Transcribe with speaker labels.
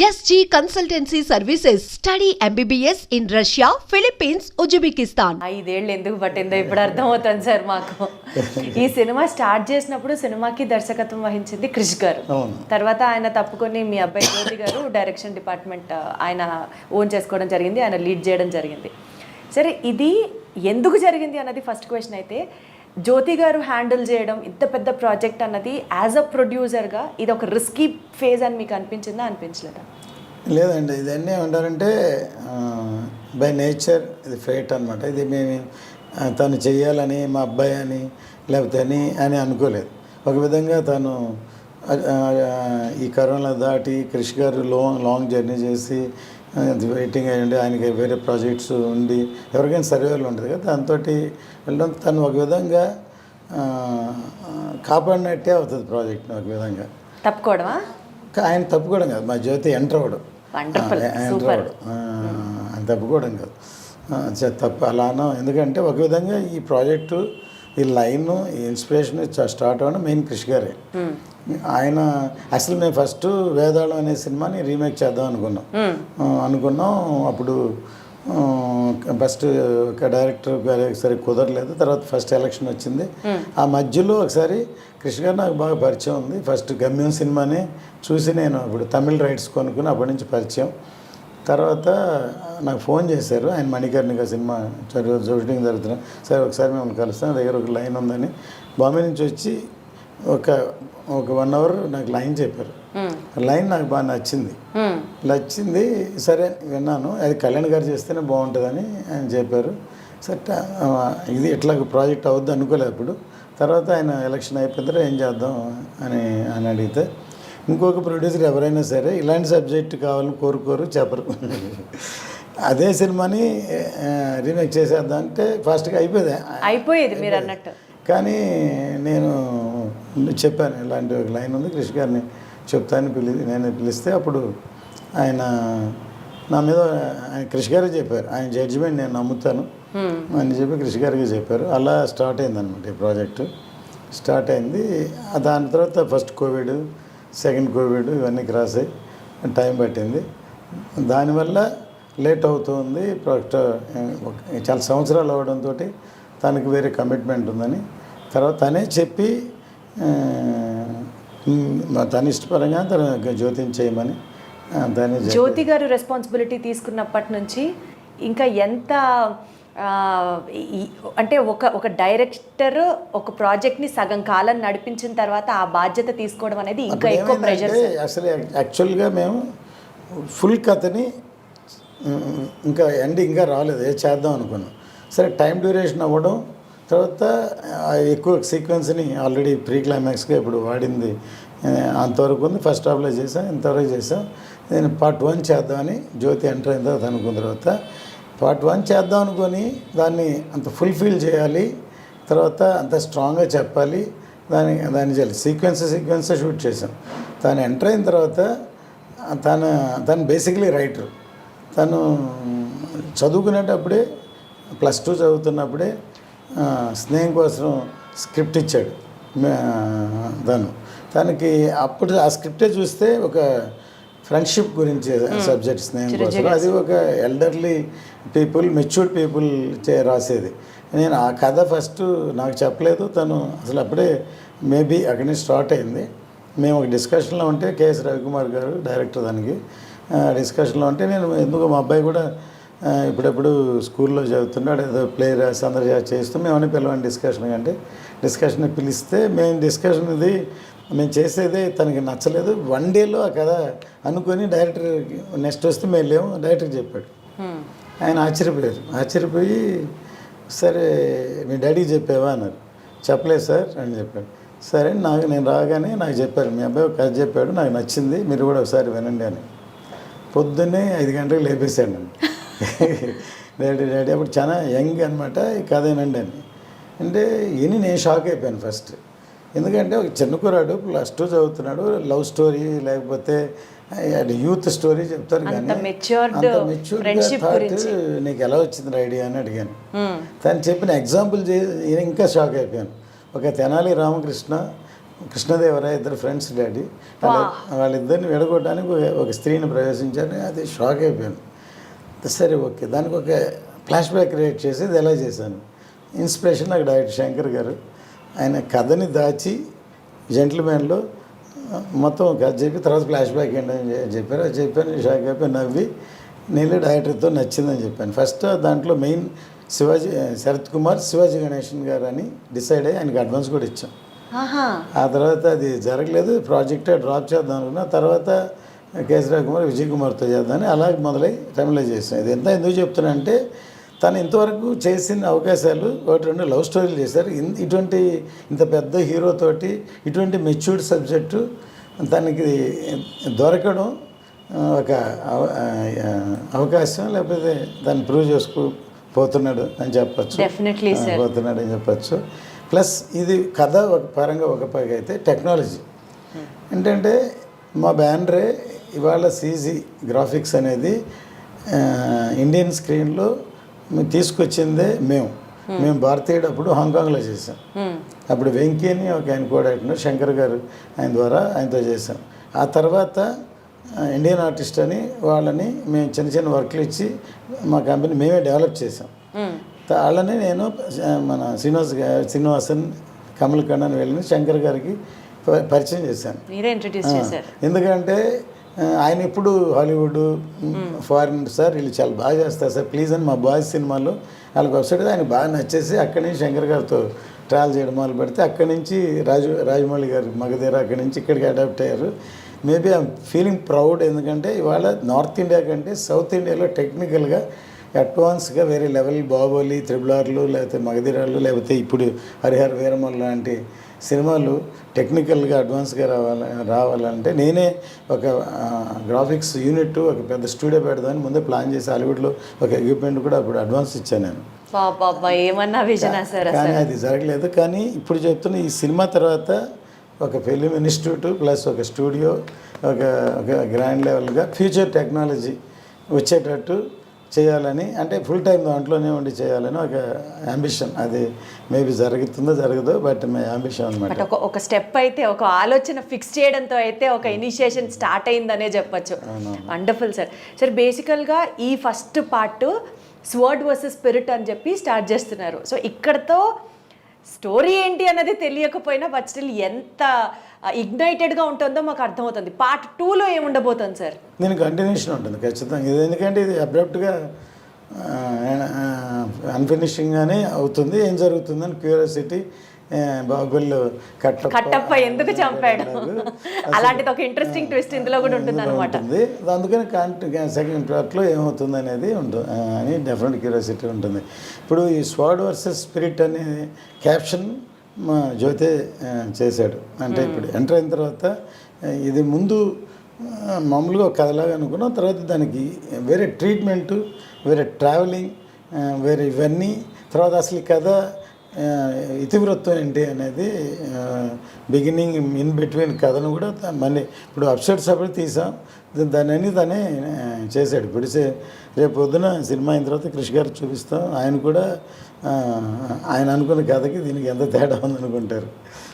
Speaker 1: SG Consultancy Services. Study MBBS in Russia, Philippines, Uzbekistan.
Speaker 2: 5 ఏళ్ళు ఎందుకు పట్టిందో ఇప్పుడు అర్థమవుతుంది సార్ మాకు. ఈ సినిమా స్టార్ట్ చేసినప్పుడు సినిమాకి దర్శకత్వం వహించింది క్రిష్ గారు. తర్వాత ఆయన తప్పుకొని మీ అబ్బాయి జ్యోతి గారు డైరెక్షన్ డిపార్ట్మెంట్ ఆయన ఓన్ చేసుకోవడం జరిగింది, ఆయన లీడ్ చేయడం జరిగింది. సరే, ఇది ఎందుకు జరిగింది అన్నది ఫస్ట్ క్వశ్చన్ అయితే, జ్యోతి గారు హ్యాండిల్ చేయడం ఇంత పెద్ద ప్రాజెక్ట్ అన్నది యాజ్ అ ప్రొడ్యూసర్గా ఇది ఒక రిస్కీ ఫేజ్ అని మీకు అనిపించిందా, అనిపించలేదా?
Speaker 3: లేదండి, ఇదన్నీ ఏమంటారంటే బై నేచర్ ఇది ఫేట్ అనమాట. ఇది మేము తను చెయ్యాలని మా అబ్బాయి అని లేకపోతే అని అనుకోలేదు. ఒక విధంగా తను ఈ కరోనా దాటి క్రిష్ గారు లాంగ్ జర్నీ చేసి వెయిటింగ్ అయ్యండి, ఆయనకి వేరే ప్రాజెక్ట్స్ ఉండి ఎవరికైనా సర్వేలు ఉంటుంది కదా, దాంతో వెళ్ళడం తను ఒక విధంగా కాపాడినట్టే అవుతుంది ప్రాజెక్ట్ని. ఒక విధంగా
Speaker 2: తప్పుకోవడమా?
Speaker 3: ఆయన తప్పుకోవడం కాదు, మా జ్యోతి ఎంటర్ అవ్వడం, ఆయన తప్పుకోవడం కాదు, తప్పు అలానో. ఎందుకంటే ఒక విధంగా ఈ ప్రాజెక్టు ఈ లైన్ ఈ ఇన్స్పిరేషన్ స్టార్ట్ అవ్వడం మెయిన్ క్రిష్ గారే. ఆయన అసలు మేము ఫస్ట్ వేదాళం అనే సినిమాని రీమేక్ చేద్దాం అనుకున్నాం. అప్పుడు ఫస్ట్ ఒక డైరెక్టర్ గారు ఒకసారి కుదరలేదు. తర్వాత ఫస్ట్ ఎలక్షన్ వచ్చింది. ఆ మధ్యలో ఒకసారి క్రిష్ గారు నాకు బాగా పరిచయం ఉంది. ఫస్ట్ గమ్యం సినిమాని చూసి నేను అప్పుడు తమిళ రైట్స్ కొనుక్కుని అప్పటి నుంచి పరిచయం. తర్వాత నాకు ఫోన్ చేశారు, ఆయన మణికర్ణిక సినిమా షూటింగ్ జరుగుతున్నా, సరే ఒకసారి మేము కలుస్తాం, దగ్గర ఒక లైన్ ఉందని బాంబే నుంచి వచ్చి ఒక 1 అవర్ నాకు లైన్ చెప్పారు. లైన్ నాకు బాగా నచ్చింది. సరే విన్నాను, అది కళ్యాణ్ గారు చేస్తేనే బాగుంటుందని ఆయన చెప్పారు. సరే ఇది ఇట్లా ప్రాజెక్ట్ అవుద్ది అనుకోలేదు అప్పుడు. తర్వాత ఆయన ఎలక్షన్ అయిపోయిన తర్వాత ఏం చేద్దాం అని అడిగితే, ఇంకొక ప్రొడ్యూసర్ ఎవరైనా సరే ఇలాంటి సబ్జెక్ట్ కావాలని కోరుకోరు, చెప్పరు. అదే సినిమాని రీమేక్ చేసేద్దాం అంటే ఫాస్ట్గా అయిపోయేది మీరు అన్నట్టు. కానీ నేను చెప్పాను, ఇలాంటి ఒక లైన్ ఉంది క్రిష్ గారిని నేను పిలిస్తే అప్పుడు ఆయన నా మీద క్రిష్ గారే చెప్పారు, ఆయన జడ్జిమెంట్ నేను నమ్ముతాను అని చెప్పి క్రిష్ గారికి చెప్పారు. అలా స్టార్ట్ అయింది అనమాట ఈ ప్రాజెక్టు. స్టార్ట్ అయింది. దాని తర్వాత ఫస్ట్ కోవిడ్, సెకండ్ కోవిడ్ ఇవన్నీ క్రాస్ అయ్యి టైం పట్టింది. దానివల్ల లేట్ అవుతుంది ప్రాజెక్ట్. చాలా సంవత్సరాలు అవ్వడంతో తనకి వేరే కమిట్మెంట్ ఉందని తర్వాత తనే చెప్పి తన ఇష్టపరంగా తన జ్యోతిని చేయమని
Speaker 2: జ్యోతి గారు రెస్పాన్సిబిలిటీ తీసుకున్నప్పటి నుంచి ఇంకా ఎంత అంటే ఒక డైరెక్టర్ ఒక ప్రాజెక్ట్ని సగం కాలం నడిపించిన తర్వాత ఆ బాధ్యత తీసుకోవడం అనేది ఇంకా ఎక్కువ ప్రెషర్.
Speaker 3: అసలు యాక్చువల్గా మేము ఫుల్ కథని ఇంకా ఇంకా రాలేదు, చేద్దాం అనుకున్నాం. సరే టైం డ్యూరేషన్ అవ్వడం, తర్వాత ఎక్కువ సీక్వెన్స్ని ఆల్రెడీ ప్రీ క్లైమాక్స్గా ఇప్పుడు వాడింది అంతవరకు ఉంది. ఫస్ట్ హాఫ్లో చేసాం, ఇంతవరకు చేసాం. నేను పార్ట్ 1 చేద్దామని జ్యోతి ఎంటర్ అయిన తర్వాత అనుకున్న తర్వాత పార్ట్ 1 చేద్దాం అనుకొని దాన్ని అంత ఫుల్ఫిల్ చేయాలి, తర్వాత అంత స్ట్రాంగ్గా చెప్పాలి, దాన్ని చేయాలి. సీక్వెన్స్ షూట్ చేసాం. తను ఎంటర్ అయిన తర్వాత తను బేసిక్లీ రైటర్. తను చదువుకునేటప్పుడే +2 చదువుతున్నప్పుడే స్నేహం కోసం స్క్రిప్ట్ ఇచ్చాడు తనకి. అప్పుడు ఆ స్క్రిప్టే చూస్తే ఒక ఫ్రెండ్షిప్ గురించి సబ్జెక్ట్ స్నేహం కోసం, అది ఒక ఎల్డర్లీ పీపుల్, మెచ్యూర్డ్ పీపుల్ రాసేది. నేను ఆ కథ ఫస్ట్ నాకు చెప్పలేదు తను, అసలు అప్పుడే మేబీ అక్కడి నుంచి స్టార్ట్ అయింది. మేము ఒక డిస్కషన్లో ఉంటే కేఎస్ రవికుమార్ గారు డైరెక్టర్, దానికి డిస్కషన్లో ఉంటే నేను ఎందుకు మా అబ్బాయి కూడా ఇప్పుడెప్పుడు స్కూల్లో చదువుతున్నాడు, ఏదో ప్లే రాసి అందరు చేస్తూ మేమని పిలవండి డిస్కషన్ అంటే డిస్కషన్ పిలిస్తే మేము చేసేదే తనకి నచ్చలేదు. 1 డేలో ఆ కథ అనుకొని డైరెక్టర్ నెక్స్ట్ వస్తే మేము లేము డైరెక్టర్ చెప్పాడు. ఆయన ఆశ్చర్యపోయి సరే మీ డాడీకి చెప్పావా అన్నారు. చెప్పలేదు సార్ అని చెప్పాడు. సరే నేను రాగానే నాకు చెప్పారు, మీ అబ్బాయి ఒక కథ చెప్పాడు, నాకు నచ్చింది, మీరు కూడా ఒకసారి వినండి అని. పొద్దున్నే 5 గంటలకు లేపేశాడు నన్ను. డాడీ అప్పుడు చాలా యంగ్ అనమాట, ఈ కథ వినండి అని అంటే నేను షాక్ అయిపోయాను ఫస్ట్. ఎందుకంటే ఒక చిన్న కుర్రాడు +2 చదువుతున్నాడు, లవ్ స్టోరీ లేకపోతే యూత్ స్టోరీ చెప్తారు, కానీ నీకు ఎలా వచ్చింది ఐడియా అని అడిగాను. తను చెప్పిన ఎగ్జాంపుల్ ఇంకా షాక్ అయిపోయాను. ఒక తెనాలి రామకృష్ణ కృష్ణదేవరాయ ఇద్దరు ఫ్రెండ్స్ డాడీ వాళ్ళిద్దరిని విడగొట్టడానికి ఒక స్త్రీని ప్రవేశించారు. అది షాక్ అయిపోయాను. సరే ఓకే, దానికి ఒక ఫ్లాష్ బ్యాక్ క్రియేట్ చేసి ఇది ఎలా చేశాను. ఇన్స్పిరేషన్ నాకు డైరెక్టర్ శంకర్ గారు. ఆయన కథని దాచి జెంటిల్మెన్లో మొత్తం కథ చెప్పి తర్వాత ఫ్లాష్ బ్యాక్ ఏంటని చెప్పారు. అది చెప్పాను, షాక్ అయిపోయి నవ్వి నేను డైరెక్టర్తో నచ్చిందని చెప్పాను. ఫస్ట్ దాంట్లో మెయిన్ శరత్ కుమార్, శివాజీ గణేషన్ గారు అని డిసైడ్ అయ్యి ఆయనకి అడ్వాన్స్ కూడా ఇచ్చాం. ఆ తర్వాత అది జరగలేదు, ప్రాజెక్టే డ్రాప్ చేద్దాం అనుకున్నా. తర్వాత కేసరావు కుమార్, విజయ్ కుమార్తో చేద్దామని అలాగే మొదలై తమిళలో చేసాం. ఇది ఎంత ఎందుకు చెప్తున్నా అంటే తను ఇంతవరకు చేసిన అవకాశాలు ఒకటి రెండు లవ్ స్టోరీలు చేశారు. ఇంత పెద్ద హీరోతోటి ఇటువంటి మెచ్యూర్డ్ సబ్జెక్టు తనకి దొరకడం ఒక అవకాశం, లేకపోతే దాన్ని ప్రూవ్ పోతున్నాడు అని చెప్పచ్చు. పోతున్నాడు అని చెప్పచ్చు. ప్లస్ ఇది కథ ఒక పరంగా ఒక పరంగా అయితే టెక్నాలజీ ఏంటంటే మా బ్యానరే ఇవాళ సీజీ గ్రాఫిక్స్ అనేది ఇండియన్ స్క్రీన్లో తీసుకొచ్చిందే మేము భారతీయుడు అప్పుడు హాంకాంగ్లో చేసాం. అప్పుడు వెంకీ అని ఒక ఆయన కోడైటర్ శంకర్ గారు ఆయన ద్వారా ఆయనతో చేసాం. ఆ తర్వాత ఇండియన్ ఆర్టిస్ట్ అని వాళ్ళని మేము చిన్న చిన్న వర్క్లు ఇచ్చి మా కంపెనీ మేమే డెవలప్ చేసాం. వాళ్ళని నేను మన శ్రీనివాసన్, కమల్ కണ്ണన్ వెళ్ళి శంకర్ గారికి పరిచయం చేశాను. ఎందుకంటే ఆయన ఇప్పుడు హాలీవుడ్, ఫారిన్ సార్ వీళ్ళు చాలా బాగా చేస్తారు సార్ ప్లీజ్ అని మా బాయ్స్ సినిమాలో వాళ్ళకి వెబ్సైట్ ఆయన బాగా నచ్చేసి అక్కడి నుంచి శంకర్ గారితో ట్రావెల్ చేయడం మొదలు పెడితే అక్కడి నుంచి రాజమౌళి గారు మగధీర అక్కడి నుంచి ఇక్కడికి అడాప్ట్ అయ్యారు. Maybe I'm feeling proud. ఎందుకంటే ఇవాళ నార్త్ ఇండియా కంటే సౌత్ ఇండియాలో టెక్నికల్గా అడ్వాన్స్గా వేరే లెవెల్ బాహుబలి, త్రిబులార్లు, లేకపోతే మగధీరాలు, లేకపోతే ఇప్పుడు హరిహర వీరమల్ లాంటి సినిమాలు టెక్నికల్గా అడ్వాన్స్గా రావాలంటే నేనే ఒక గ్రాఫిక్స్ యూనిట్, ఒక పెద్ద స్టూడియో పెడదామని ముందే ప్లాన్ చేసి హాలీవుడ్లో ఒక ఎక్విప్మెంట్ కూడా అప్పుడు అడ్వాన్స్ ఇచ్చాను నేను. కానీ అది జరగలేదు. కానీ ఇప్పుడు చెప్తున్న ఈ సినిమా తర్వాత ఒక ఫిలిం ఇన్స్టిట్యూట్ ప్లస్ ఒక స్టూడియో, ఒక గ్రాండ్ లెవెల్గా ఫ్యూచర్ టెక్నాలజీ వచ్చేటట్టు చేయాలని, అంటే ఫుల్ టైం దాంట్లోనే ఉండి చేయాలని ఒక అంబిషన్. అది మేబీ జరగదో బట్ మై అంబిషన్ అనమాట.
Speaker 2: ఒక స్టెప్ అయితే, ఒక ఆలోచన ఫిక్స్ చేయడంతో అయితే ఒక ఇనిషియేషన్ స్టార్ట్ అయిందనే చెప్పచ్చు. Wonderful sir. సార్ బేసికల్గా ఈ first part sword versus spirit అని చెప్పి స్టార్ట్ చేస్తున్నారు. సో ఇక్కడతో స్టోరీ ఏంటి అన్నది తెలియకపోయినా బట్ స్టిల్ ఎంత ఇగ్నైటెడ్గా ఉంటుందో మాకు అర్థమవుతుంది. పార్ట్ 2లో ఏముండబోతుంది సార్?
Speaker 3: దీని కంటిన్యూషన్ ఉంటుంది ఖచ్చితంగా. ఇది ఎందుకంటే ఇది అబ్రప్ట్గా అన్ఫినిషింగ్గానే అవుతుంది. ఏం జరుగుతుందని క్యూరియాసిటీ. బాహుబలిలో
Speaker 2: కట్టప్ప ఎందుకు చంపాడు అలాంటిది ఒక ఇంట్రెస్టింగ్ ట్విస్ట్ ఇందులో కూడా ఉంటుంది అనమాట.
Speaker 3: అందుకని సెకండ్ పార్ట్లో ఏమవుతుంది అనేది ఉంటుంది అని డెఫినెట్ క్యూరియాసిటీ ఉంటుంది. ఇప్పుడు ఈ స్వర్డ్ వర్సెస్ స్పిరిట్ అనే క్యాప్షన్ మా జ్యోతే చేశాడు. అంటే ఇప్పుడు ఎంటర్ అయిన తర్వాత ఇది ముందు మామూలుగా ఒక కథలాగా అనుకున్నాం. తర్వాత దానికి వేరే ట్రీట్మెంటు, వేరే ట్రావెలింగ్, వేరే ఇవన్నీ. తర్వాత అసలు ఈ కథ ఇతివృత్తం ఏంటి అనేది బిగినింగ్ ఇన్ బిట్వీన్ కథను కూడా మళ్ళీ ఇప్పుడు అప్సెట్స్ అప్పుడు తీసాం. దాన్ని తనే చేశాడు. ఇప్పుడు రేపు పొద్దున సినిమా అయిన తర్వాత కృషి గారు చూపిస్తాం. ఆయన కూడా ఆయన అనుకున్న కథకి దీనికి ఎంత తేడా ఉందనుకుంటారు.